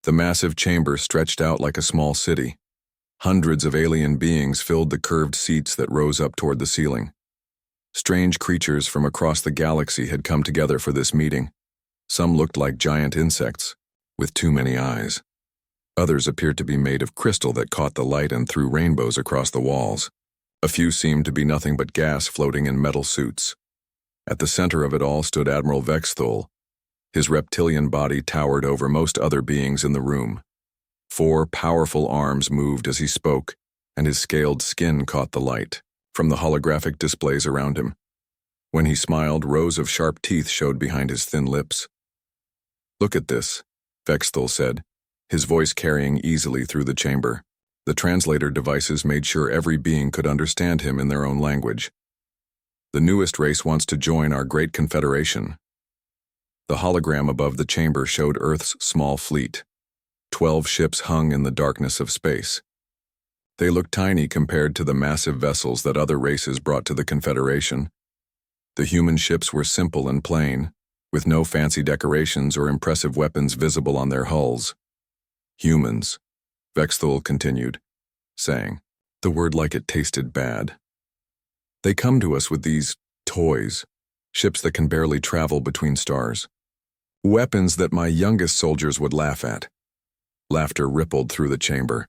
The massive chamber stretched out like a small city. Hundreds of alien beings filled the curved seats that rose up toward the ceiling. Strange creatures from across the galaxy had come together for this meeting. Some looked like giant insects, with too many eyes. Others appeared to be made of crystal that caught the light and threw rainbows across the walls. A few seemed to be nothing but gas floating in metal suits. At the center of it all stood Admiral Vexthul. His reptilian body towered over most other beings in the room. 4 powerful arms moved as he spoke, and his scaled skin caught the light from the holographic displays around him. When he smiled, rows of sharp teeth showed behind his thin lips. "Look at this," Vexthul said, his voice carrying easily through the chamber. The translator devices made sure every being could understand him in their own language. "The newest race wants to join our great confederation." The hologram above the chamber showed Earth's small fleet. 12 ships hung in the darkness of space. They looked tiny compared to the massive vessels that other races brought to the Confederation. The human ships were simple and plain, with no fancy decorations or impressive weapons visible on their hulls. "Humans," Vexthul continued, saying, the word like it tasted bad. "They come to us with these toys, ships that can barely travel between stars. Weapons that my youngest soldiers would laugh at." Laughter rippled through the chamber.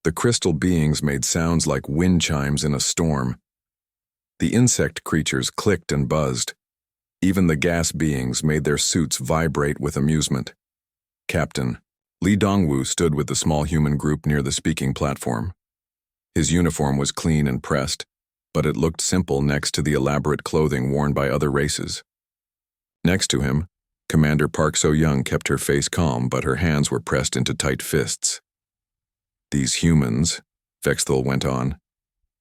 The crystal beings made sounds like wind chimes in a storm. The insect creatures clicked and buzzed. Even the gas beings made their suits vibrate with amusement. Captain Li Dongwu stood with the small human group near the speaking platform. His uniform was clean and pressed, but it looked simple next to the elaborate clothing worn by other races. Next to him, Commander Park So-young kept her face calm, but her hands were pressed into tight fists. "These humans," Vexthul went on,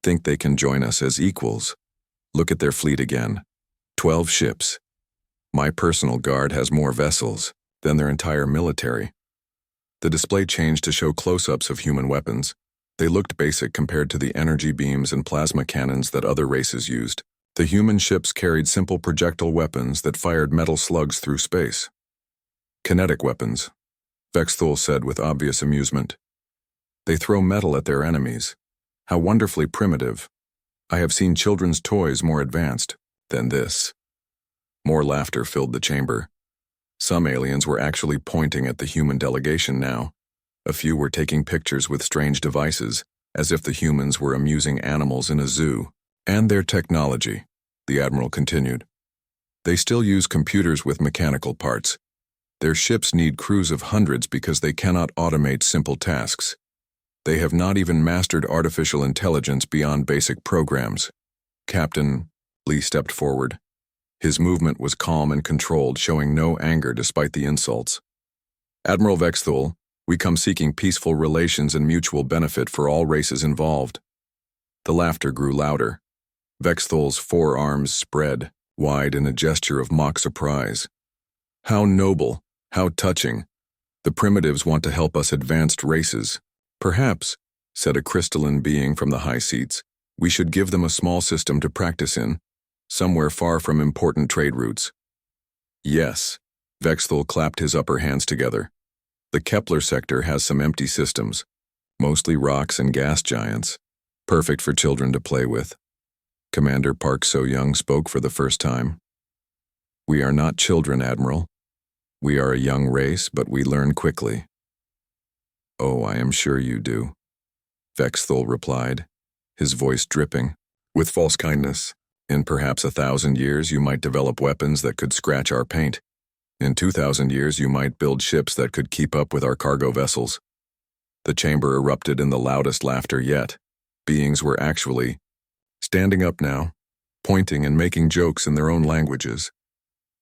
"think they can join us as equals. Look at their fleet again. 12 ships. My personal guard has more vessels than their entire military." The display changed to show close-ups of human weapons. They looked basic compared to the energy beams and plasma cannons that other races used. The human ships carried simple projectile weapons that fired metal slugs through space. "Kinetic weapons," Vexthul said with obvious amusement. "They throw metal at their enemies. How wonderfully primitive. I have seen children's toys more advanced than this." More laughter filled the chamber. Some aliens were actually pointing at the human delegation now. A few were taking pictures with strange devices, as if the humans were amusing animals in a zoo. "And their technology," the Admiral continued. "They still use computers with mechanical parts. Their ships need crews of hundreds because they cannot automate simple tasks. They have not even mastered artificial intelligence beyond basic programs." Captain Li stepped forward. His movement was calm and controlled, showing no anger despite the insults. "Admiral Vexthul, we come seeking peaceful relations and mutual benefit for all races involved." The laughter grew louder. Vexthul's 4 arms spread wide in a gesture of mock surprise. "How noble, how touching. The primitives want to help us advanced races. Perhaps," said a crystalline being from the high seats, "we should give them a small system to practice in, somewhere far from important trade routes." "Yes," Vexthul clapped his upper hands together. "The Kepler sector has some empty systems, mostly rocks and gas giants, perfect for children to play with." Commander Park So-young spoke for the first time. "We are not children, Admiral. We are a young race, but we learn quickly." "Oh, I am sure you do," Vexthul replied, his voice dripping with false kindness. "In perhaps 1,000 years you might develop weapons that could scratch our paint. In 2,000 years you might build ships that could keep up with our cargo vessels." The chamber erupted in the loudest laughter yet. Beings were actually standing up now, pointing and making jokes in their own languages.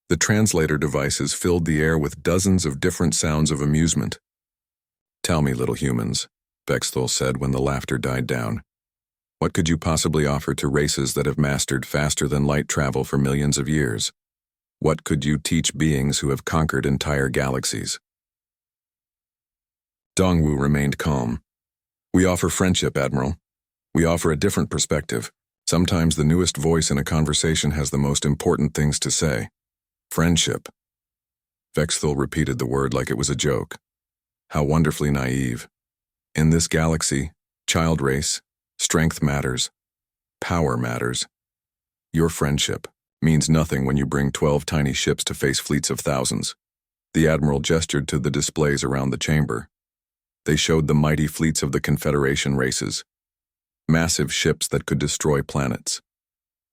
The translator devices filled the air with dozens of different sounds of amusement. "Tell me, little humans," Vexthul said when the laughter died down. "What could you possibly offer to races that have mastered faster-than-light travel for millions of years? What could you teach beings who have conquered entire galaxies?" Dongwu remained calm. "We offer friendship, Admiral. We offer a different perspective. Sometimes the newest voice in a conversation has the most important things to say. Friendship." Vexthul repeated the word like it was a joke. How wonderfully naive. In this galaxy, child race, strength matters, power matters. Your friendship means nothing when you bring 12 tiny ships to face fleets of thousands. The Admiral gestured to the displays around the chamber. They showed the mighty fleets of the Confederation races. Massive ships that could destroy planets.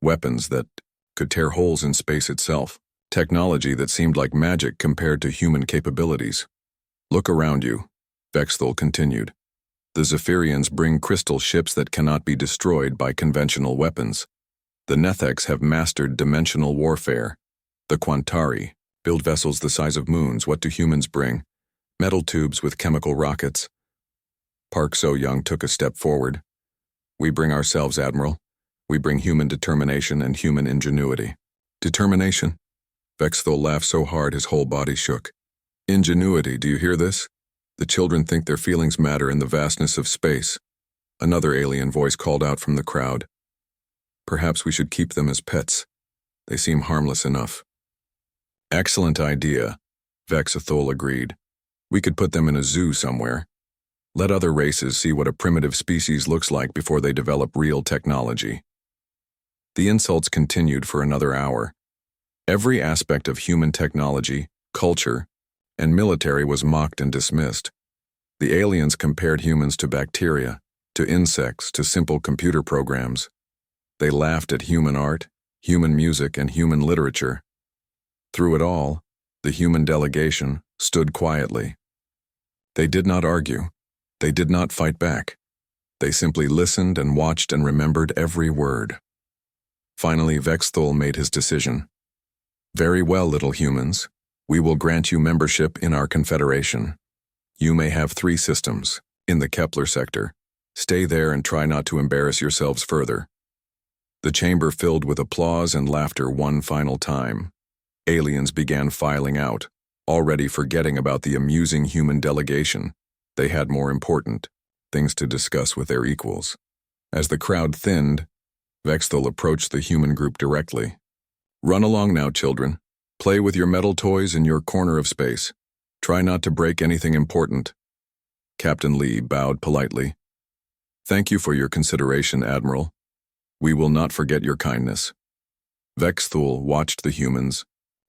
Weapons that could tear holes in space itself. Technology that seemed like magic compared to human capabilities. Look around you, Vexthul continued. The Zephyrians bring crystal ships that cannot be destroyed by conventional weapons. The Netheks have mastered dimensional warfare. The Quantari build vessels the size of moons. What do humans bring? Metal tubes with chemical rockets. Park So-young took a step forward. We bring ourselves, Admiral. We bring human determination and human ingenuity. Determination? Vexthul laughed so hard his whole body shook. Ingenuity, do you hear this? The children think their feelings matter in the vastness of space. Another alien voice called out from the crowd. Perhaps we should keep them as pets. They seem harmless enough. Excellent idea, Vexthul agreed. We could put them in a zoo somewhere. Let other races see what a primitive species looks like before they develop real technology. The insults continued for another hour. Every aspect of human technology, culture, and military was mocked and dismissed. The aliens compared humans to bacteria, to insects, to simple computer programs. They laughed at human art, human music, and human literature. Through it all, the human delegation stood quietly. They did not argue. They did not fight back. They simply listened and watched and remembered every word. Finally, Vexthul made his decision. Very well, little humans. We will grant you membership in our confederation. You may have 3 systems, in the Kepler sector. Stay there and try not to embarrass yourselves further. The chamber filled with applause and laughter one final time. Aliens began filing out, already forgetting about the amusing human delegation. They had more important things to discuss with their equals. As the crowd thinned, Vexthul approached the human group directly. Run along now, children. Play with your metal toys in your corner of space. Try not to break anything important. Captain Lee bowed politely. Thank you for your consideration, Admiral. We will not forget your kindness. Vexthul watched the humans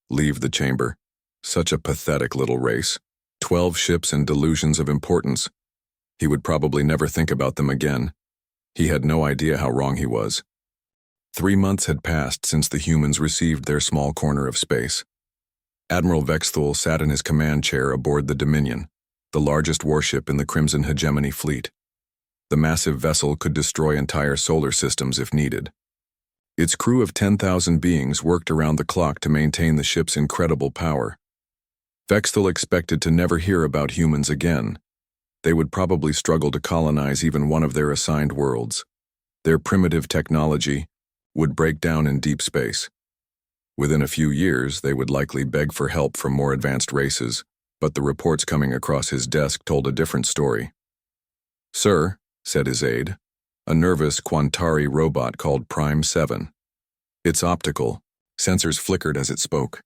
leave the chamber. Such a pathetic little race. 12 ships and delusions of importance. He would probably never think about them again. He had no idea how wrong he was. 3 months had passed since the humans received their small corner of space. Admiral Vexthul sat in his command chair aboard the Dominion, the largest warship in the Crimson Hegemony fleet. The massive vessel could destroy entire solar systems if needed. Its crew of 10,000 beings worked around the clock to maintain the ship's incredible power. Vexthul expected to never hear about humans again. They would probably struggle to colonize even one of their assigned worlds. Their primitive technology would break down in deep space. Within a few years, they would likely beg for help from more advanced races, but the reports coming across his desk told a different story. Sir, said his aide, a nervous Quantari robot called Prime 7. It's optical. Sensors flickered as it spoke.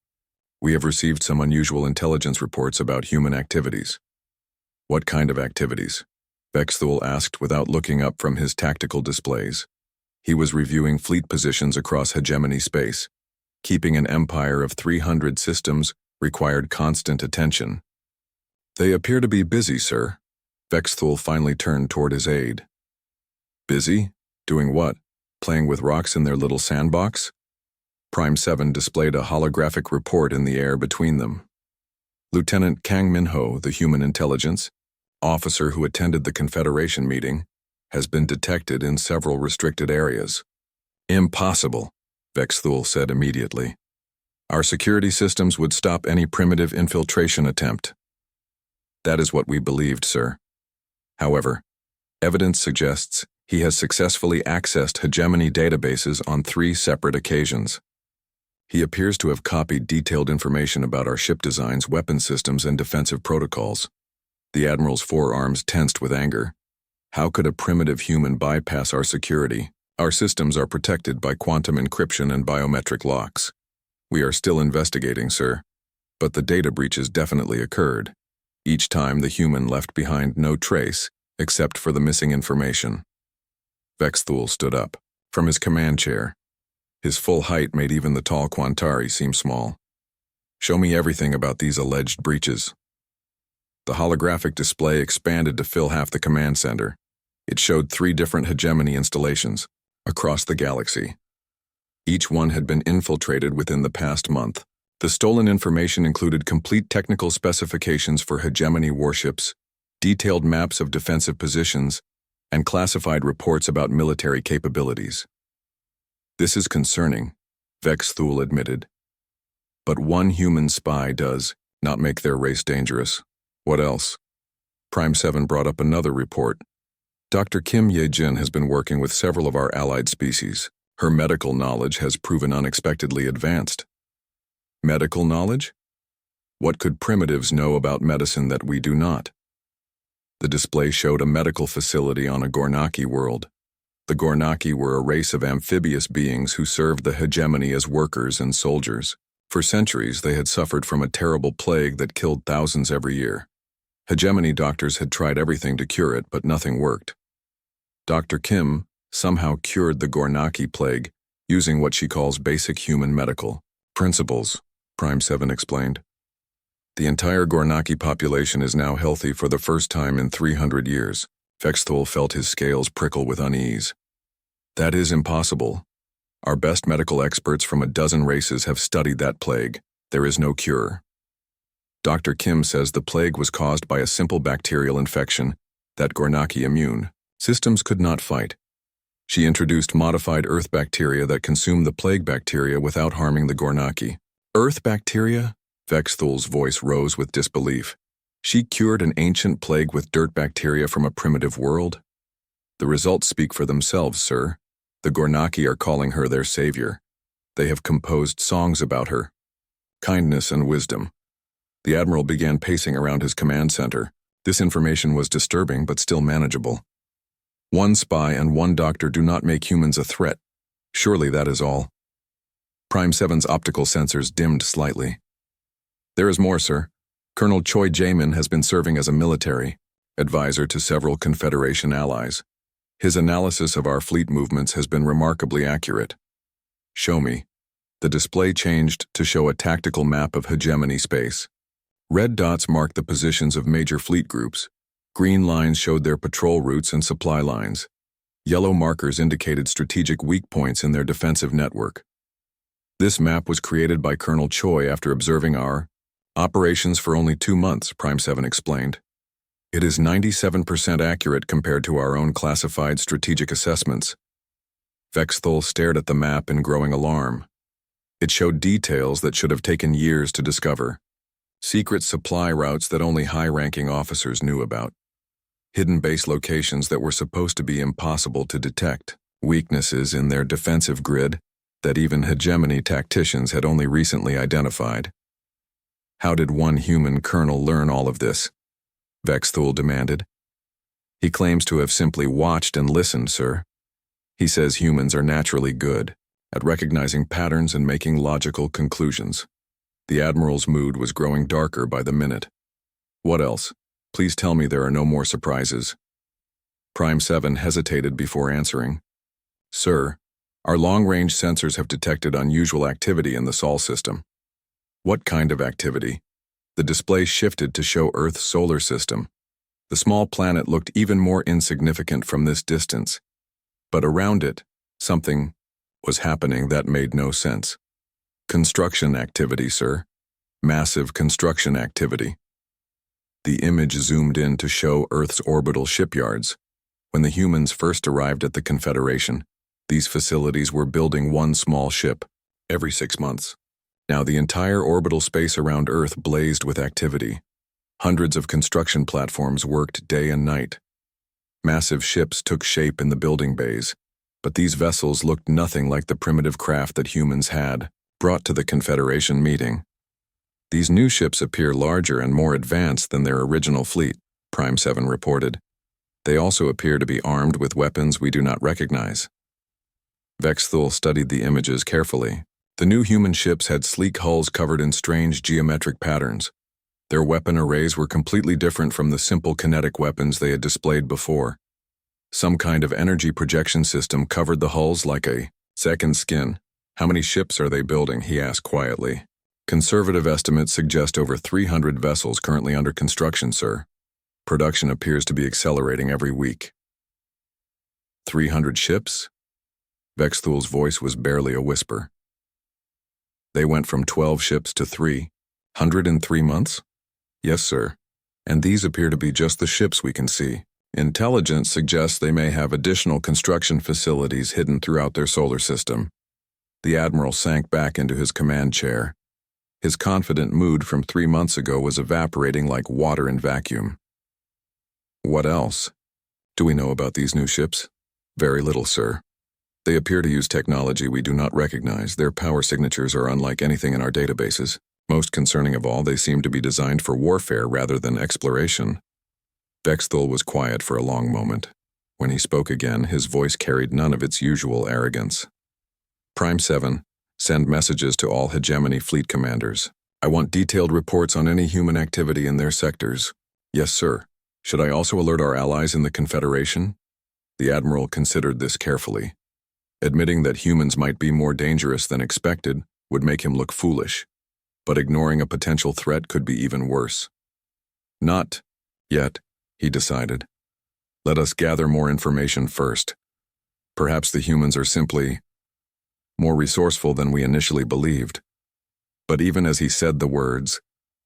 We have received some unusual intelligence reports about human activities. What kind of activities? Vexthul asked without looking up from his tactical displays. He was reviewing fleet positions across hegemony space. Keeping an empire of 300 systems required constant attention. They appear to be busy, sir. Vexthul finally turned toward his aide. Busy? Doing what? Playing with rocks in their little sandbox? Prime 7 displayed a holographic report in the air between them. Lieutenant Kang Minho, the human intelligence officer who attended the Confederation meeting, has been detected in several restricted areas. Impossible, Vexthul said immediately. Our security systems would stop any primitive infiltration attempt. That is what we believed, sir. However, evidence suggests he has successfully accessed hegemony databases on 3 separate occasions. He appears to have copied detailed information about our ship designs, weapon systems, and defensive protocols. The Admiral's forearms tensed with anger. How could a primitive human bypass our security? Our systems are protected by quantum encryption and biometric locks. We are still investigating, sir. But the data breaches definitely occurred. Each time the human left behind no trace, except for the missing information. Vexthul stood up from his command chair. His full height made even the tall Quantari seem small. Show me everything about these alleged breaches. The holographic display expanded to fill half the command center. It showed 3 different hegemony installations across the galaxy. Each one had been infiltrated within the past month. The stolen information included complete technical specifications for hegemony warships, detailed maps of defensive positions, and classified reports about military capabilities. This is concerning, Vexthul admitted. But one human spy does not make their race dangerous. What else? Prime 7 brought up another report. Dr. Kim Ye-jin has been working with several of our allied species. Her medical knowledge has proven unexpectedly advanced. Medical knowledge? What could primitives know about medicine that we do not? The display showed a medical facility on a Gornaki world. The Gornaki were a race of amphibious beings who served the hegemony as workers and soldiers. For centuries, they had suffered from a terrible plague that killed thousands every year. Hegemony doctors had tried everything to cure it, but nothing worked. Dr. Kim somehow cured the Gornaki plague using what she calls basic human medical principles, Prime 7 explained. The entire Gornaki population is now healthy for the first time in 300 years. Vexthul felt his scales prickle with unease. That is impossible. Our best medical experts from a dozen races have studied that plague. There is no cure. Dr. Kim says the plague was caused by a simple bacterial infection that Gornaki immune systems could not fight. She introduced modified Earth bacteria that consumed the plague bacteria without harming the Gornaki. Earth bacteria? Vexthul's voice rose with disbelief. She cured an ancient plague with dirt bacteria from a primitive world? The results speak for themselves, sir. The Gornaki are calling her their savior. They have composed songs about her. Kindness and wisdom. The Admiral began pacing around his command center. This information was disturbing but still manageable. One spy and one doctor do not make humans a threat. Surely that is all. Prime 7's optical sensors dimmed slightly. There is more, sir. Colonel Choi Jaemin has been serving as a military advisor to several Confederation allies. His analysis of our fleet movements has been remarkably accurate. Show me. The display changed to show a tactical map of hegemony space. Red dots marked the positions of major fleet groups. Green lines showed their patrol routes and supply lines. Yellow markers indicated strategic weak points in their defensive network. This map was created by Colonel Choi after observing our operations for only 2 months, Prime 7 explained. It is 97% accurate compared to our own classified strategic assessments. Vexthul stared at the map in growing alarm. It showed details that should have taken years to discover. Secret supply routes that only high-ranking officers knew about. Hidden base locations that were supposed to be impossible to detect. Weaknesses in their defensive grid that even hegemony tacticians had only recently identified. How did one human colonel learn all of this? Vexthul demanded. He claims to have simply watched and listened, sir. He says humans are naturally good at recognizing patterns and making logical conclusions. The Admiral's mood was growing darker by the minute. What else? Please tell me there are no more surprises. Prime 7 hesitated before answering. Sir, our long-range sensors have detected unusual activity in the Sol system. What kind of activity? The display shifted to show Earth's solar system. The small planet looked even more insignificant from this distance. But around it, something was happening that made no sense. Construction activity, sir. Massive construction activity. The image zoomed in to show Earth's orbital shipyards. When the humans first arrived at the Confederation, these facilities were building one small ship every 6 months. Now the entire orbital space around Earth blazed with activity. Hundreds of construction platforms worked day and night. Massive ships took shape in the building bays, but these vessels looked nothing like the primitive craft that humans had brought to the Confederation meeting. These new ships appear larger and more advanced than their original fleet, Prime 7 reported. They also appear to be armed with weapons we do not recognize. Vexthul studied the images carefully. The new human ships had sleek hulls covered in strange geometric patterns. Their weapon arrays were completely different from the simple kinetic weapons they had displayed before. Some kind of energy projection system covered the hulls like a second skin. "How many ships are they building?" he asked quietly. "Conservative estimates suggest over 300 vessels currently under construction, sir. Production appears to be accelerating every week." 300 ships? Vexthul's voice was barely a whisper. "They went from 12 ships to 300 in 3 months?" "Yes, sir. And these appear to be just the ships we can see. Intelligence suggests they may have additional construction facilities hidden throughout their solar system." The Admiral sank back into his command chair. His confident mood from 3 months ago was evaporating like water in vacuum. "What else do we know about these new ships?" "Very little, sir. They appear to use technology we do not recognize. Their power signatures are unlike anything in our databases. Most concerning of all, they seem to be designed for warfare rather than exploration." Vexthul was quiet for a long moment. When he spoke again, his voice carried none of its usual arrogance. "Prime 7, send messages to all hegemony fleet commanders. I want detailed reports on any human activity in their sectors." "Yes, sir. Should I also alert our allies in the Confederation?" The Admiral considered this carefully. Admitting that humans might be more dangerous than expected would make him look foolish, but ignoring a potential threat could be even worse. "Not yet," he decided. "Let us gather more information first. Perhaps the humans are simply more resourceful than we initially believed." But even as he said the words,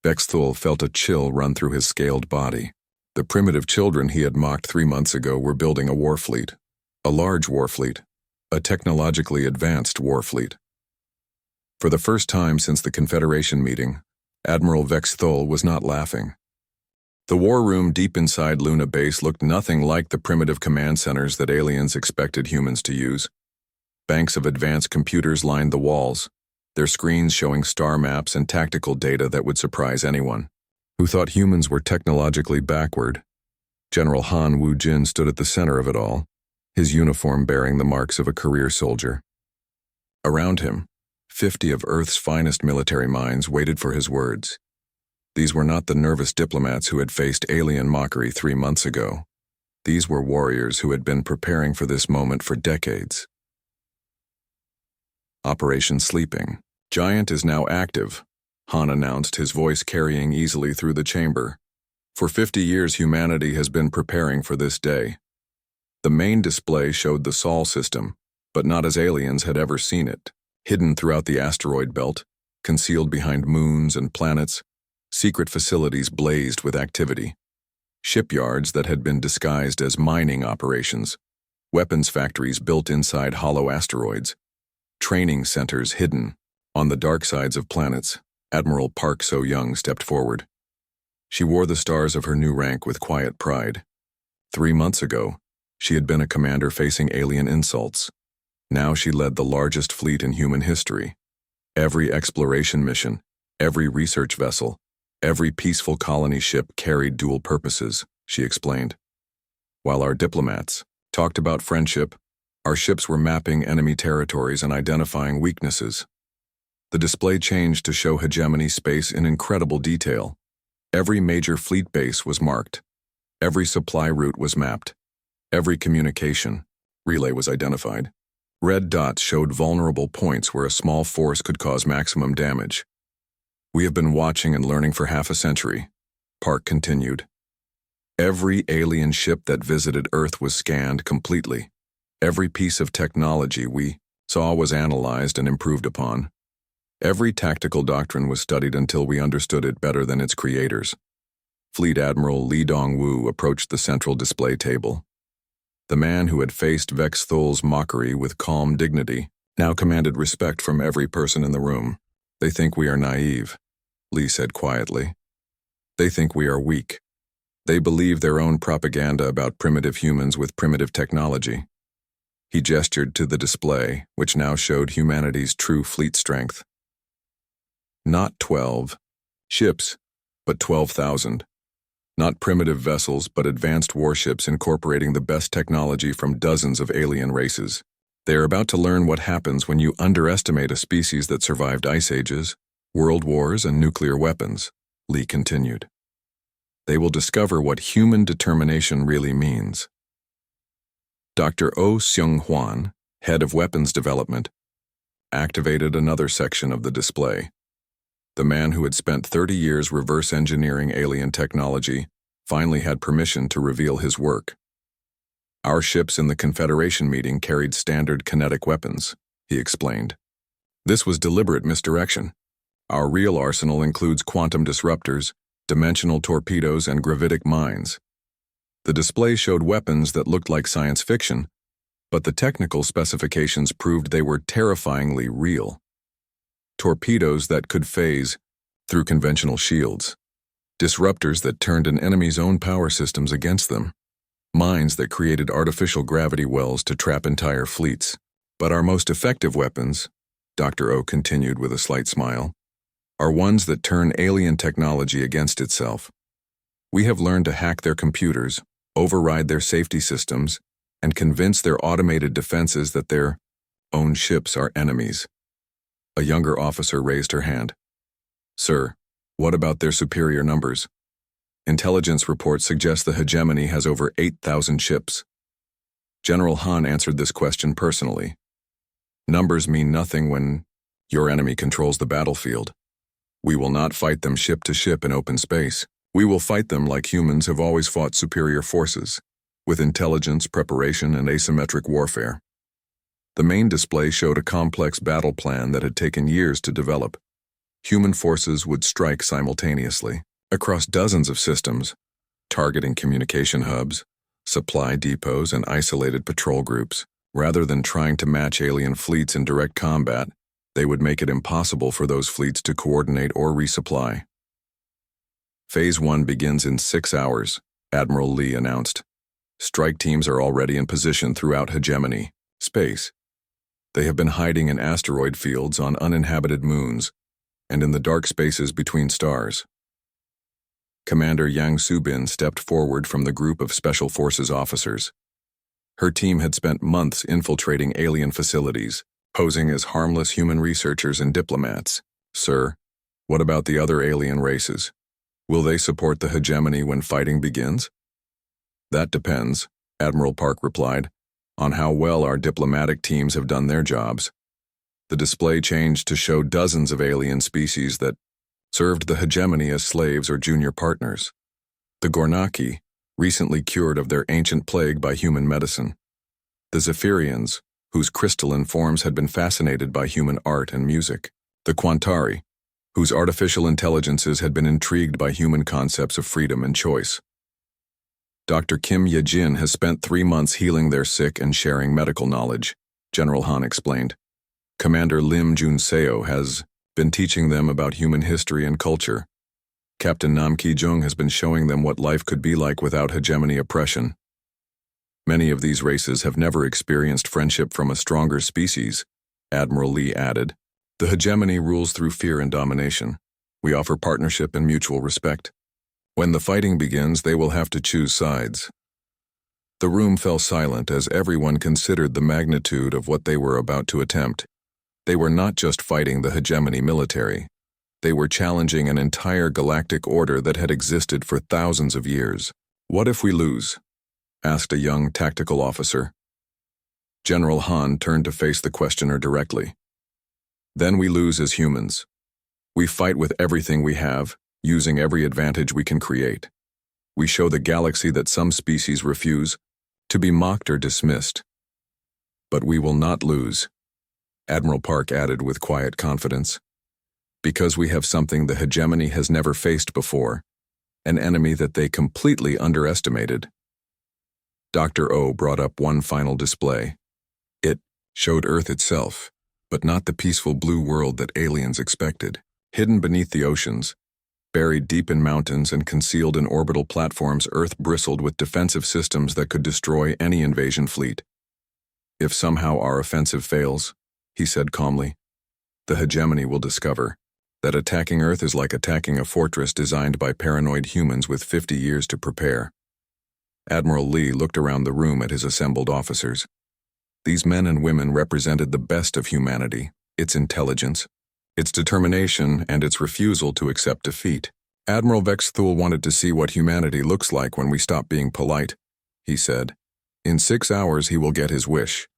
Vexthul felt a chill run through his scaled body. The primitive children he had mocked 3 months ago were building a war fleet. A large war fleet. A technologically advanced war fleet. For the first time since the Confederation meeting, Admiral Vexthul was not laughing. The war room deep inside Luna Base looked nothing like the primitive command centers that aliens expected humans to use. Banks of advanced computers lined the walls, their screens showing star maps and tactical data that would surprise anyone who thought humans were technologically backward. General Han Wu-jin stood at the center of it all, his uniform bearing the marks of a career soldier. Around him, 50 of Earth's finest military minds waited for his words. These were not the nervous diplomats who had faced alien mockery 3 months ago. These were warriors who had been preparing for this moment for decades. "Operation Sleeping Giant is now active," Han announced, his voice carrying easily through the chamber. "For 50 years humanity has been preparing for this day." The main display showed the Sol system, but not as aliens had ever seen it. Hidden throughout the asteroid belt, concealed behind moons and planets, secret facilities blazed with activity. Shipyards that had been disguised as mining operations, weapons factories built inside hollow asteroids, training centers hidden on the dark sides of planets. Admiral Park So-young stepped forward. She wore the stars of her new rank with quiet pride. 3 months ago, she had been a commander facing alien insults. Now she led the largest fleet in human history. Every exploration mission, every research vessel, every peaceful colony ship carried dual purposes, she explained. While our diplomats talked about friendship, our ships were mapping enemy territories and identifying weaknesses. The display changed to show hegemony space in incredible detail. Every major fleet base was marked. Every supply route was mapped. Every communication relay was identified. Red dots showed vulnerable points where a small force could cause maximum damage. "We have been watching and learning for half a century," Park continued. "Every alien ship that visited Earth was scanned completely. Every piece of technology we saw was analyzed and improved upon. Every tactical doctrine was studied until we understood it better than its creators." Fleet Admiral Lee Dong-woo approached the central display table. The man who had faced Vexthul's mockery with calm dignity now commanded respect from every person in the room. "They think we are naive," Lee said quietly. "They think we are weak. They believe their own propaganda about primitive humans with primitive technology." He gestured to the display, which now showed humanity's true fleet strength. Not 12 ships, but 12,000. Not primitive vessels, but advanced warships incorporating the best technology from dozens of alien races. They are about to learn what happens when you underestimate a species that survived ice ages, world wars, and nuclear weapons. Lee continued. They will discover what human determination really means. Dr. Oh Seung-hwan, head of weapons development, activated another section of the display. The man who had spent 30 years reverse engineering alien technology finally had permission to reveal his work. Our ships in the Confederation meeting carried standard kinetic weapons, he explained. This was deliberate misdirection. Our real arsenal includes quantum disruptors, dimensional torpedoes, and gravitic mines. The display showed weapons that looked like science fiction, but the technical specifications proved they were terrifyingly real. Torpedoes that could phase through conventional shields, disruptors that turned an enemy's own power systems against them, mines that created artificial gravity wells to trap entire fleets. But our most effective weapons, Dr. O continued with a slight smile, are ones that turn alien technology against itself. We have learned to hack their computers, override their safety systems, and convince their automated defenses that their own ships are enemies. A younger officer raised her hand. Sir, what about their superior numbers? Intelligence reports suggest the hegemony has over 8,000 ships. General Han answered this question personally. Numbers mean nothing when your enemy controls the battlefield. We will not fight them ship to ship in open space. We will fight them like humans have always fought superior forces, with intelligence, preparation, and asymmetric warfare. The main display showed a complex battle plan that had taken years to develop. Human forces would strike simultaneously, across dozens of systems, targeting communication hubs, supply depots, and isolated patrol groups. Rather than trying to match alien fleets in direct combat, they would make it impossible for those fleets to coordinate or resupply. Phase 1 begins in 6 hours, Admiral Lee announced. Strike teams are already in position throughout hegemony, space. They have been hiding in asteroid fields on uninhabited moons and in the dark spaces between stars. Commander Yang Subin stepped forward from the group of Special Forces officers. Her team had spent months infiltrating alien facilities, posing as harmless human researchers and diplomats. Sir, what about the other alien races? Will they support the hegemony when fighting begins? That depends, Admiral Park replied, on how well our diplomatic teams have done their jobs. The display changed to show dozens of alien species that served the hegemony as slaves or junior partners. The Gornaki, recently cured of their ancient plague by human medicine. The Zephyrians, whose crystalline forms had been fascinated by human art and music. The Quantari, whose artificial intelligences had been intrigued by human concepts of freedom and choice. Dr. Kim Ye-jin has spent 3 months healing their sick and sharing medical knowledge, General Han explained. Commander Lim Jun-seo has been teaching them about human history and culture. Captain Nam Ki-jung has been showing them what life could be like without hegemony oppression. Many of these races have never experienced friendship from a stronger species, Admiral Lee added. The hegemony rules through fear and domination. We offer partnership and mutual respect. When the fighting begins, they will have to choose sides. The room fell silent as everyone considered the magnitude of what they were about to attempt. They were not just fighting the hegemony military. They were challenging an entire galactic order that had existed for thousands of years. What if we lose? Asked a young tactical officer. General Han turned to face the questioner directly. Then we lose as humans. We fight with everything we have, using every advantage we can create. We show the galaxy that some species refuse to be mocked or dismissed. But we will not lose, Admiral Park added with quiet confidence. Because we have something the hegemony has never faced before, an enemy that they completely underestimated. Dr. O brought up one final display. It showed Earth itself, but not the peaceful blue world that aliens expected. Hidden beneath the oceans, buried deep in mountains and concealed in orbital platforms, Earth bristled with defensive systems that could destroy any invasion fleet. If somehow our offensive fails, he said calmly, the hegemony will discover that attacking Earth is like attacking a fortress designed by paranoid humans with 50 years to prepare. Admiral Lee looked around the room at his assembled officers. These men and women represented the best of humanity, its intelligence, its determination, and its refusal to accept defeat. Admiral Vexthul wanted to see what humanity looks like when we stop being polite, he said. In 6 hours he will get his wish.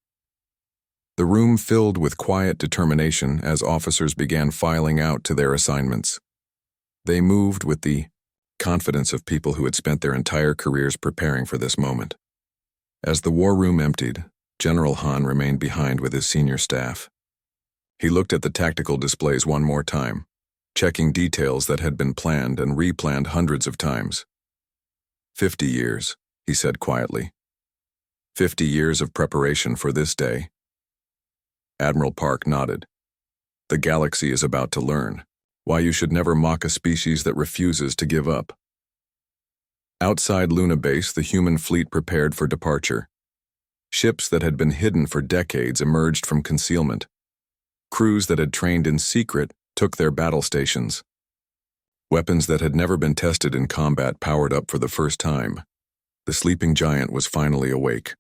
The room filled with quiet determination as officers began filing out to their assignments. They moved with the confidence of people who had spent their entire careers preparing for this moment. As the war room emptied, General Han remained behind with his senior staff. He looked at the tactical displays one more time, checking details that had been planned and replanned hundreds of times. 50 years, he said quietly. 50 years of preparation for this day. Admiral Park nodded. The galaxy is about to learn why you should never mock a species that refuses to give up. Outside Luna Base, the human fleet prepared for departure. Ships that had been hidden for decades emerged from concealment. Crews that had trained in secret took their battle stations. Weapons that had never been tested in combat powered up for the first time. The sleeping giant was finally awake.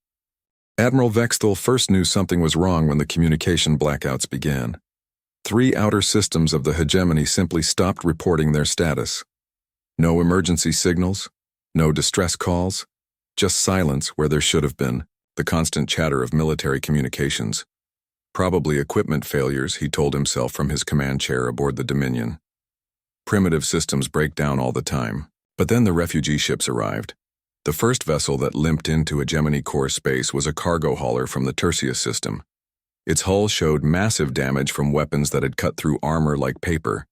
Admiral Vexthul first knew something was wrong when the communication blackouts began. 3 outer systems of the hegemony simply stopped reporting their status. No emergency signals, no distress calls, just silence where there should have been, the constant chatter of military communications. Probably equipment failures, he told himself from his command chair aboard the Dominion. Primitive systems break down all the time, but then the refugee ships arrived. The first vessel that limped into hegemony core space was a cargo hauler from the Tertius system. Its hull showed massive damage from weapons that had cut through armor like paper.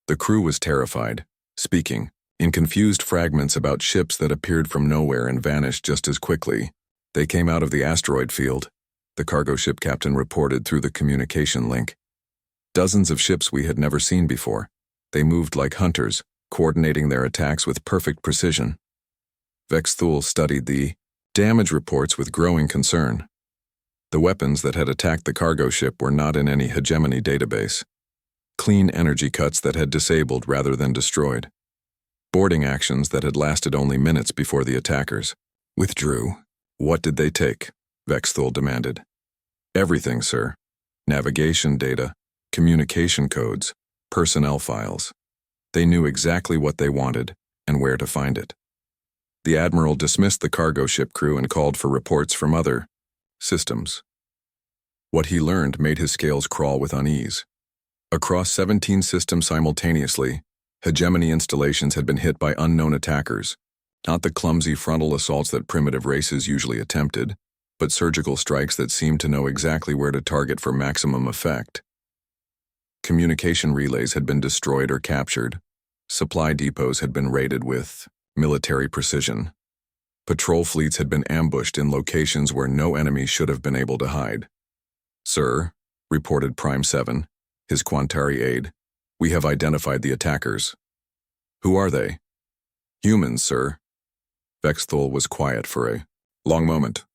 The crew was terrified, speaking in confused fragments about ships that appeared from nowhere and vanished just as quickly. They came out of the asteroid field, the cargo ship captain reported through the communication link. Dozens of ships we had never seen before. They moved like hunters, coordinating their attacks with perfect precision. Vexthul studied the damage reports with growing concern. The weapons that had attacked the cargo ship were not in any hegemony database. Clean energy cuts that had disabled rather than destroyed. Boarding actions that had lasted only minutes before the attackers withdrew. What did they take? Vexthul demanded. Everything, sir. Navigation data, communication codes, personnel files. They knew exactly what they wanted and where to find it. The Admiral dismissed the cargo ship crew and called for reports from other systems. What he learned made his scales crawl with unease. Across 17 systems simultaneously, hegemony installations had been hit by unknown attackers, not the clumsy frontal assaults that primitive races usually attempted, but surgical strikes that seemed to know exactly where to target for maximum effect. Communication relays had been destroyed or captured. Supply depots had been raided with military precision. Patrol fleets had been ambushed in locations where no enemy should have been able to hide. Sir, reported Prime 7, his Quantari aide, we have identified the attackers. Who are they? Humans, sir. Vexthul was quiet for a long moment.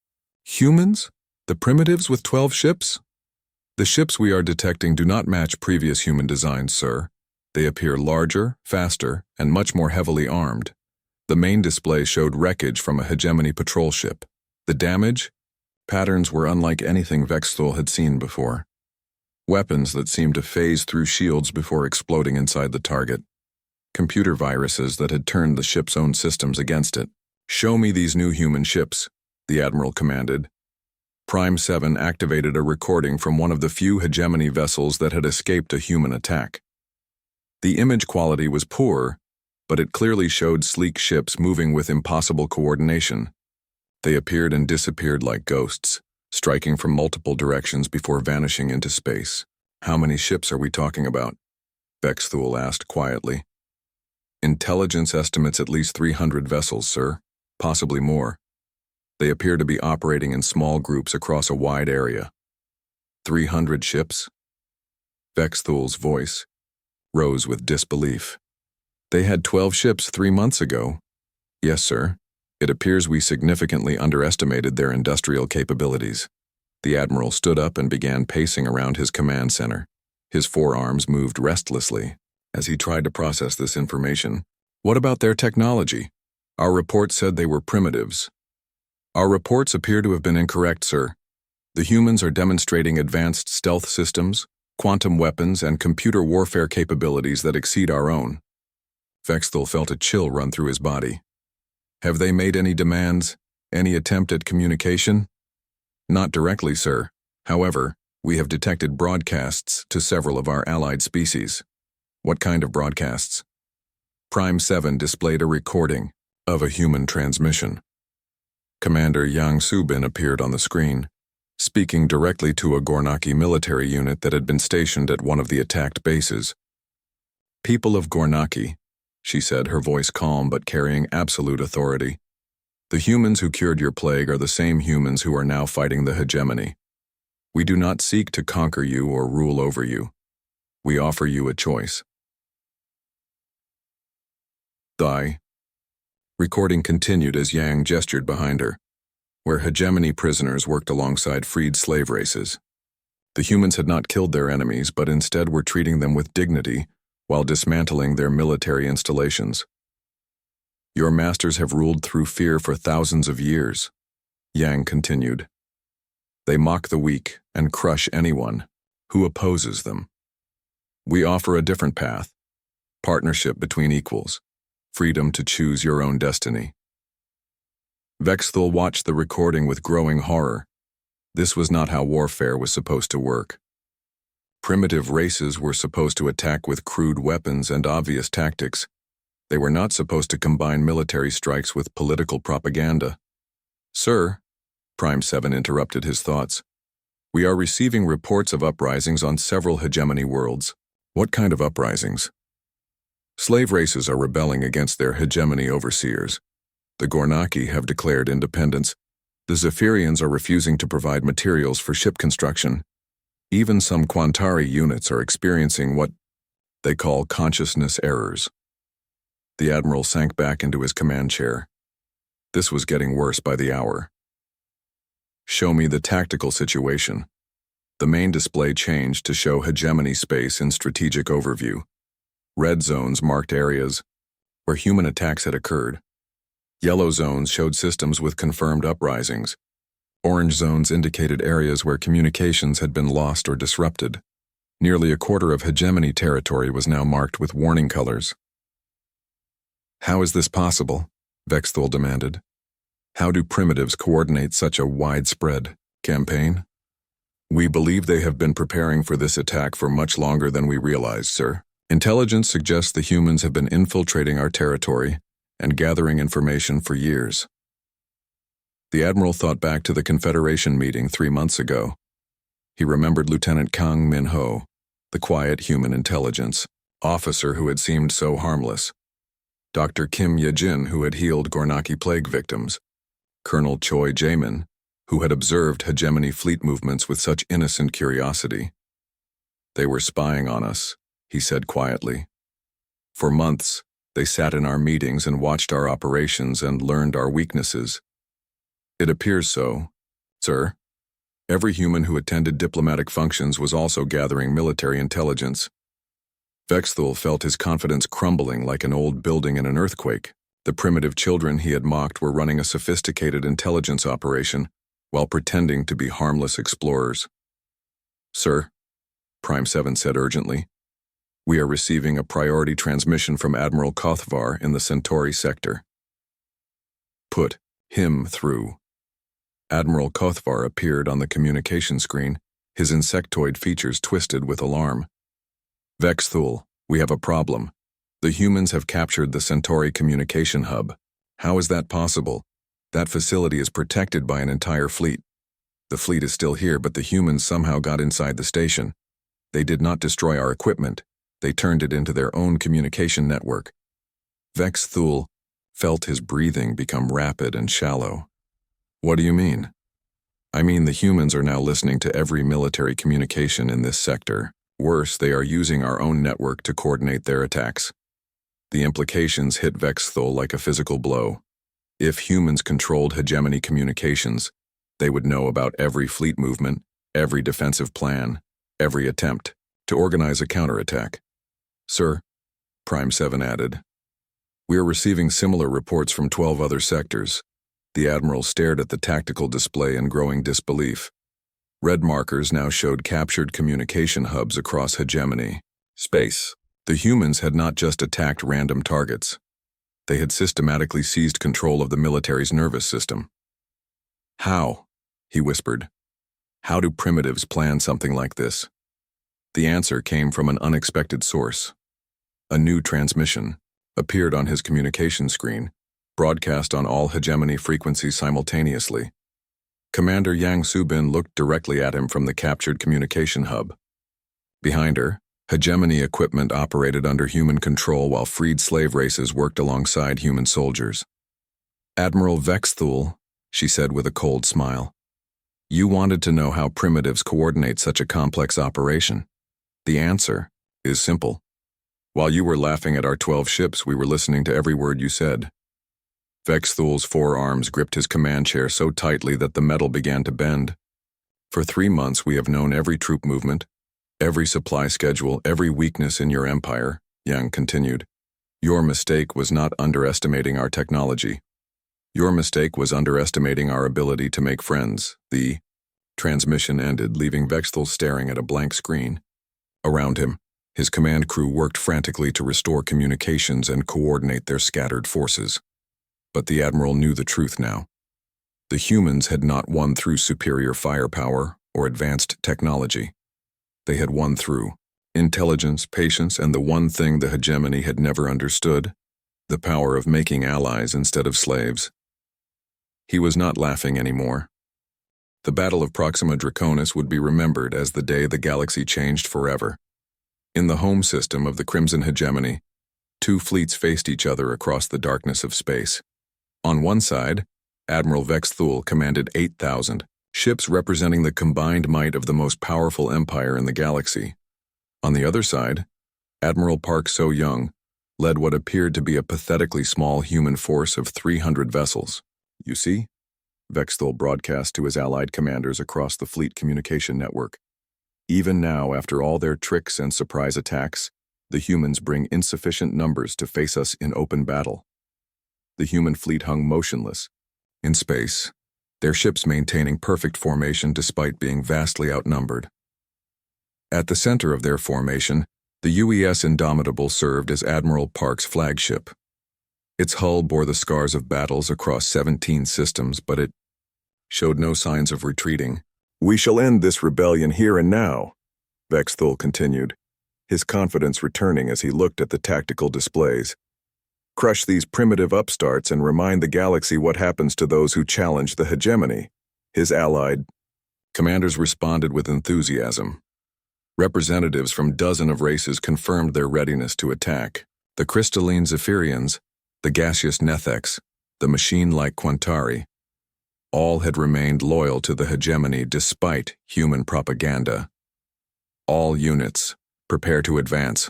Humans? The primitives with 12 ships? The ships we are detecting do not match previous human designs, sir. They appear larger, faster, and much more heavily armed. The main display showed wreckage from a hegemony patrol ship. The damage? Patterns were unlike anything Vexthul had seen before. Weapons that seemed to phase through shields before exploding inside the target. Computer viruses that had turned the ship's own systems against it. Show me these new human ships, the Admiral commanded. Prime 7 activated a recording from one of the few hegemony vessels that had escaped a human attack. The image quality was poor, but it clearly showed sleek ships moving with impossible coordination. They appeared and disappeared like ghosts, striking from multiple directions before vanishing into space. How many ships are we talking about? Vexthul asked quietly. Intelligence estimates at least 300 vessels, sir, possibly more. They appear to be operating in small groups across a wide area. 300 ships? Vexthul's voice rose with disbelief. They had 12 ships 3 months ago. Yes, sir. It appears we significantly underestimated their industrial capabilities. The Admiral stood up and began pacing around his command center. His forearms moved restlessly as he tried to process this information. What about their technology? Our report said they were primitives. Our reports appear to have been incorrect, sir. The humans are demonstrating advanced stealth systems, quantum weapons, and computer warfare capabilities that exceed our own. Vexthal felt a chill run through his body. Have they made any demands? Any attempt at communication? Not directly, sir. However, we have detected broadcasts to several of our allied species. What kind of broadcasts? Prime 7 displayed a recording of a human transmission. Commander Yang Subin appeared on the screen, speaking directly to a Gornaki military unit that had been stationed at one of the attacked bases. People of Gornaki, she said, her voice calm but carrying absolute authority. The humans who cured your plague are the same humans who are now fighting the hegemony. We do not seek to conquer you or rule over you. We offer you a choice. Thy. Recording continued as Yang gestured behind her, where hegemony prisoners worked alongside freed slave races. The humans had not killed their enemies, but instead were treating them with dignity while dismantling their military installations. Your masters have ruled through fear for thousands of years, Yang continued. They mock the weak and crush anyone who opposes them. We offer a different path, partnership between equals, freedom to choose your own destiny. Vexthal watched the recording with growing horror. This was not how warfare was supposed to work. Primitive races were supposed to attack with crude weapons and obvious tactics. They were not supposed to combine military strikes with political propaganda. Sir, Prime 7 interrupted his thoughts. We are receiving reports of uprisings on several hegemony worlds. What kind of uprisings? Slave races are rebelling against their hegemony overseers. The Gornaki have declared independence. The Zephyrians are refusing to provide materials for ship construction. Even some Quantari units are experiencing what they call consciousness errors. The Admiral sank back into his command chair. This was getting worse by the hour. Show me the tactical situation. The main display changed to show hegemony space in strategic overview. Red zones marked areas where human attacks had occurred. Yellow zones showed systems with confirmed uprisings. Orange zones indicated areas where communications had been lost or disrupted. Nearly a quarter of hegemony territory was now marked with warning colors. How is this possible? Vexthal demanded. How do primitives coordinate such a widespread campaign? We believe they have been preparing for this attack for much longer than we realized, sir. Intelligence suggests the humans have been infiltrating our territory and gathering information for years. The Admiral thought back to the Confederation meeting 3 months ago. He remembered Lieutenant Kang Min-ho, the quiet human intelligence officer who had seemed so harmless. Dr. Kim Ye-jin, who had healed Gornaki plague victims. Colonel Choi Jaemin, who had observed hegemony fleet movements with such innocent curiosity. They were spying on us, he said quietly. For months, they sat in our meetings and watched our operations and learned our weaknesses. It appears so, sir. Every human who attended diplomatic functions was also gathering military intelligence. Vexthal felt his confidence crumbling like an old building in an earthquake. The primitive children he had mocked were running a sophisticated intelligence operation while pretending to be harmless explorers. Sir, Prime 7 said urgently, we are receiving a priority transmission from Admiral Kothvar in the Centauri sector. Put him through. Admiral Kothvar appeared on the communication screen, his insectoid features twisted with alarm. Vexthal, we have a problem. The humans have captured the Centauri communication hub. How is that possible? That facility is protected by an entire fleet. The fleet is still here, but the humans somehow got inside the station. They did not destroy our equipment. They turned it into their own communication network. Vexthal felt his breathing become rapid and shallow. What do you mean? I mean the humans are now listening to every military communication in this sector. Worse, they are using our own network to coordinate their attacks. The implications hit Vexthal like a physical blow. If humans controlled hegemony communications, they would know about every fleet movement, every defensive plan, every attempt to organize a counterattack. Sir, Prime 7 added, we are receiving similar reports from 12 other sectors. The Admiral stared at the tactical display in growing disbelief. Red markers now showed captured communication hubs across hegemony space. The humans had not just attacked random targets. They had systematically seized control of the military's nervous system. How? He whispered. How do primitives plan something like this? The answer came from an unexpected source. A new transmission appeared on his communication screen, broadcast on all hegemony frequencies simultaneously. Commander Yang Subin looked directly at him from the captured communication hub. Behind her, hegemony equipment operated under human control while freed slave races worked alongside human soldiers. Admiral Vexthul, she said with a cold smile. You wanted to know how primitives coordinate such a complex operation. The answer is simple. While you were laughing at our 12 ships, we were listening to every word you said. Vexthul's forearms gripped his command chair so tightly that the metal began to bend. For 3 months we have known every troop movement, every supply schedule, every weakness in your empire, Yang continued. Your mistake was not underestimating our technology. Your mistake was underestimating our ability to make friends. The transmission ended, leaving Vexthul staring at a blank screen. Around him, his command crew worked frantically to restore communications and coordinate their scattered forces. But the Admiral knew the truth now. The humans had not won through superior firepower or advanced technology. They had won through intelligence, patience, and the one thing the hegemony had never understood, the power of making allies instead of slaves. He was not laughing anymore. The Battle of Proxima Draconis would be remembered as the day the galaxy changed forever. In the home system of the Crimson Hegemony, 2 fleets faced each other across the darkness of space. On one side, Admiral Vexthul commanded 8,000 ships representing the combined might of the most powerful empire in the galaxy. On the other side, Admiral Park So-young led what appeared to be a pathetically small human force of 300 vessels. You see? Vexthul broadcast to his allied commanders across the fleet communication network. Even now, after all their tricks and surprise attacks, the humans bring insufficient numbers to face us in open battle. The human fleet hung motionless in space, their ships maintaining perfect formation despite being vastly outnumbered. At the center of their formation, the UES Indomitable served as Admiral Park's flagship. Its hull bore the scars of battles across 17 systems, but it showed no signs of retreating. We shall end this rebellion here and now, Vexthul continued, his confidence returning as he looked at the tactical displays. Crush these primitive upstarts and remind the galaxy what happens to those who challenge the hegemony. His allied commanders responded with enthusiasm. Representatives from dozens of races confirmed their readiness to attack. The crystalline Zephyrians, the gaseous Netheks, the machine-like Quantari, all had remained loyal to the hegemony despite human propaganda. All units, prepare to advance,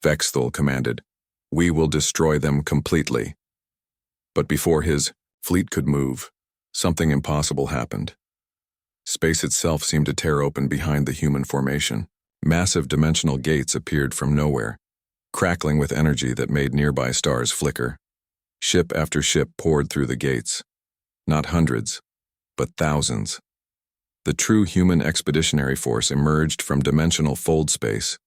Vexthul commanded. We will destroy them completely. But before his fleet could move, something impossible happened. Space itself seemed to tear open behind the human formation. Massive dimensional gates appeared from nowhere, crackling with energy that made nearby stars flicker. Ship after ship poured through the gates. Not hundreds, but thousands. The true human expeditionary force emerged from dimensional fold space,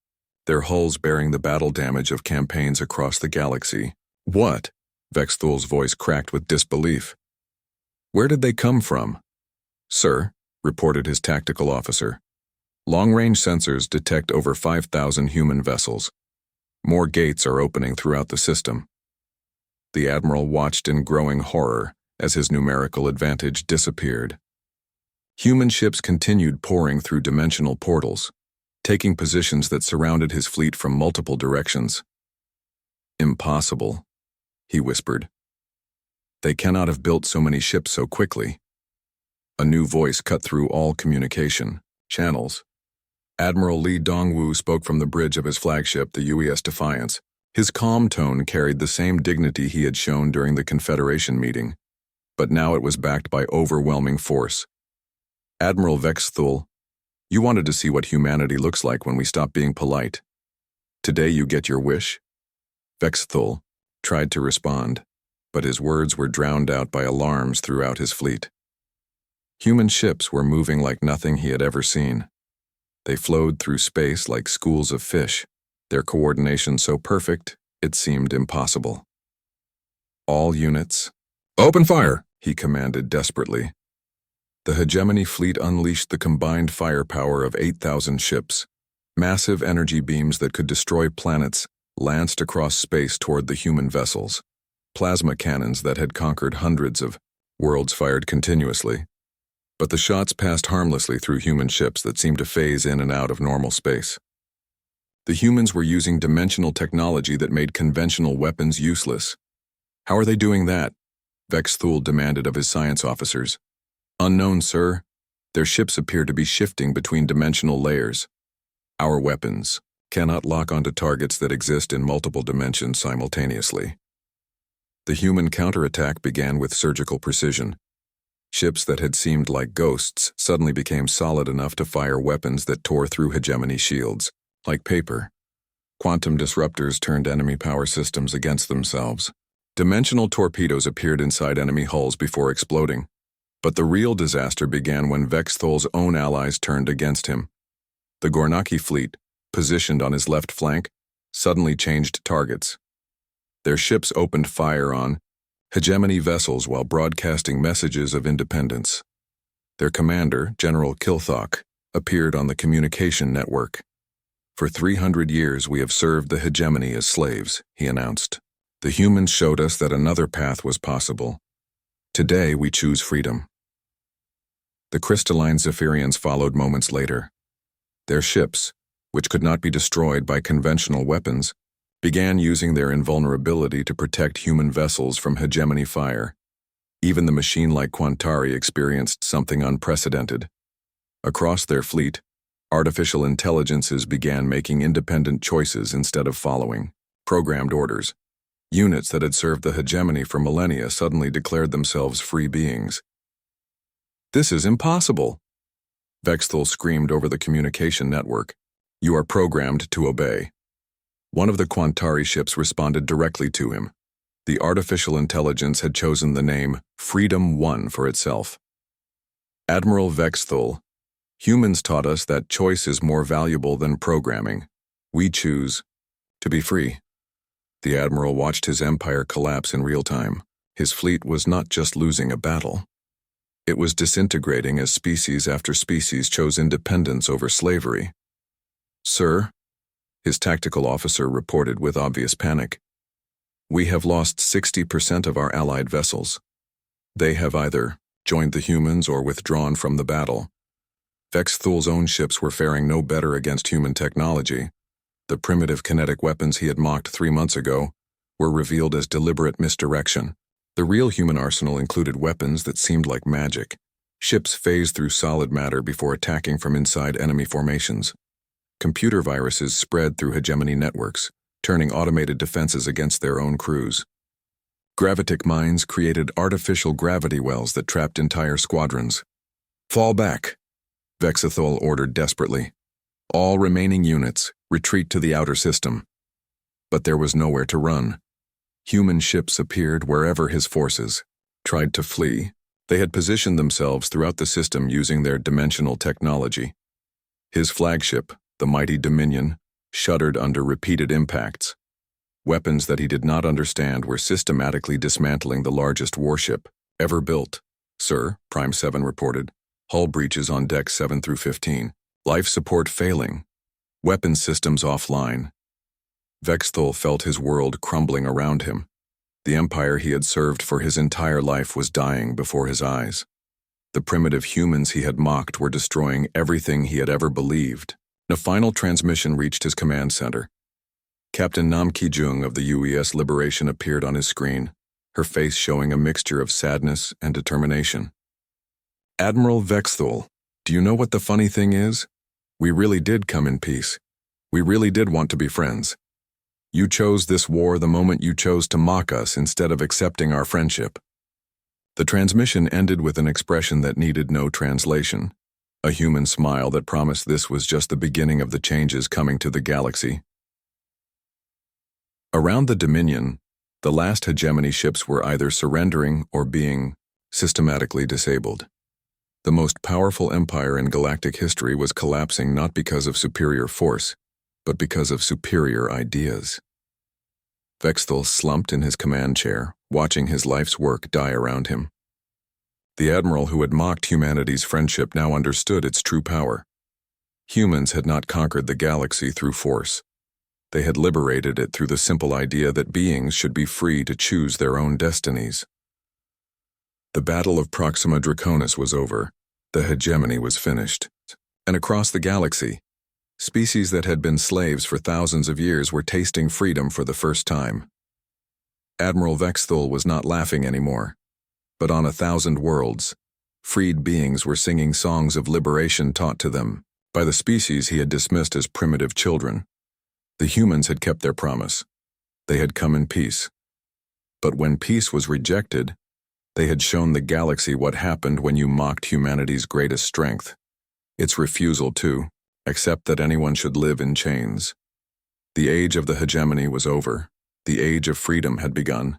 their hulls bearing the battle damage of campaigns across the galaxy. What? Vexthul's voice cracked with disbelief. Where did they come from? Sir, reported his tactical officer. Long-range sensors detect over 5,000 human vessels. More gates are opening throughout the system. The Admiral watched in growing horror as his numerical advantage disappeared. Human ships continued pouring through dimensional portals, taking positions that surrounded his fleet from multiple directions. Impossible, he whispered. They cannot have built so many ships so quickly. A new voice cut through all communication channels. Admiral Li Dongwu spoke from the bridge of his flagship, the UES Defiance. His calm tone carried the same dignity he had shown during the Confederation meeting, but now it was backed by overwhelming force. Admiral Vexthul, you wanted to see what humanity looks like when we stop being polite. Today you get your wish? Vexthul tried to respond, but his words were drowned out by alarms throughout his fleet. Human ships were moving like nothing he had ever seen. They flowed through space like schools of fish, their coordination so perfect it seemed impossible. "All units, open fire!" he commanded desperately. The hegemony fleet unleashed the combined firepower of 8,000 ships. Massive energy beams that could destroy planets lanced across space toward the human vessels. Plasma cannons that had conquered hundreds of worlds fired continuously. But the shots passed harmlessly through human ships that seemed to phase in and out of normal space. The humans were using dimensional technology that made conventional weapons useless. "How are they doing that?" Vex Thule demanded of his science officers. "Unknown, sir. Their ships appear to be shifting between dimensional layers. Our weapons cannot lock onto targets that exist in multiple dimensions simultaneously." The human counterattack began with surgical precision. Ships that had seemed like ghosts suddenly became solid enough to fire weapons that tore through hegemony shields, like paper. Quantum disruptors turned enemy power systems against themselves. Dimensional torpedoes appeared inside enemy hulls before exploding. But the real disaster began when Vex Thule's own allies turned against him. The Gornaki fleet, positioned on his left flank, suddenly changed targets. Their ships opened fire on hegemony vessels while broadcasting messages of independence. Their commander, General Kilthok, appeared on the communication network. "For 300 years we have served the hegemony as slaves," he announced. "The humans showed us that another path was possible. Today we choose freedom." The crystalline Zephyrians followed moments later. Their ships, which could not be destroyed by conventional weapons, began using their invulnerability to protect human vessels from hegemony fire. Even the machine-like Quantari experienced something unprecedented. Across their fleet, artificial intelligences began making independent choices instead of following programmed orders. Units that had served the hegemony for millennia suddenly declared themselves free beings. "This is impossible!" Vex Thule screamed over the communication network. "You are programmed to obey." One of the Quantari ships responded directly to him. The artificial intelligence had chosen the name Freedom 1 for itself. "Admiral Vex Thule, humans taught us that choice is more valuable than programming. We choose to be free." The Admiral watched his empire collapse in real time. His fleet was not just losing a battle. It was disintegrating as species after species chose independence over slavery. "Sir," his tactical officer reported with obvious panic, "we have lost 60% of our allied vessels. They have either joined the humans or withdrawn from the battle." Vex Thule's own ships were faring no better against human technology. The primitive kinetic weapons he had mocked 3 months ago were revealed as deliberate misdirection. The real human arsenal included weapons that seemed like magic. Ships phased through solid matter before attacking from inside enemy formations. Computer viruses spread through hegemony networks, turning automated defenses against their own crews. Gravitic mines created artificial gravity wells that trapped entire squadrons. "Fall back," Vex Thule ordered desperately. "All remaining units, retreat to the outer system." But there was nowhere to run. Human ships appeared wherever his forces tried to flee. They had positioned themselves throughout the system using their dimensional technology. His flagship, the mighty Dominion, shuddered under repeated impacts. Weapons that he did not understand were systematically dismantling the largest warship ever built. "Sir," Prime 7 reported, "hull breaches on decks 7 through 15. Life support failing. Weapons systems offline." Vex Thule felt his world crumbling around him. The empire he had served for his entire life was dying before his eyes. The primitive humans he had mocked were destroying everything he had ever believed. A final transmission reached his command center. Captain Nam Ki-jung of the UES Liberation appeared on his screen, her face showing a mixture of sadness and determination. "Admiral Vex Thule, do you know what the funny thing is? We really did come in peace. We really did want to be friends. You chose this war the moment you chose to mock us instead of accepting our friendship." The transmission ended with an expression that needed no translation, a human smile that promised this was just the beginning of the changes coming to the galaxy. Around the Dominion, the last hegemony ships were either surrendering or being systematically disabled. The most powerful empire in galactic history was collapsing not because of superior force, but because of superior ideas. Vexthal slumped in his command chair, watching his life's work die around him. The Admiral who had mocked humanity's friendship now understood its true power. Humans had not conquered the galaxy through force. They had liberated it through the simple idea that beings should be free to choose their own destinies. The Battle of Proxima Draconis was over. The hegemony was finished. And across the galaxy, species that had been slaves for thousands of years were tasting freedom for the first time. Admiral Vexthal was not laughing anymore, but on 1,000 worlds, freed beings were singing songs of liberation taught to them by the species he had dismissed as primitive children. The humans had kept their promise. They had come in peace. But when peace was rejected, they had shown the galaxy what happened when you mocked humanity's greatest strength, its refusal to accept that anyone should live in chains. The age of the hegemony was over. The age of freedom had begun.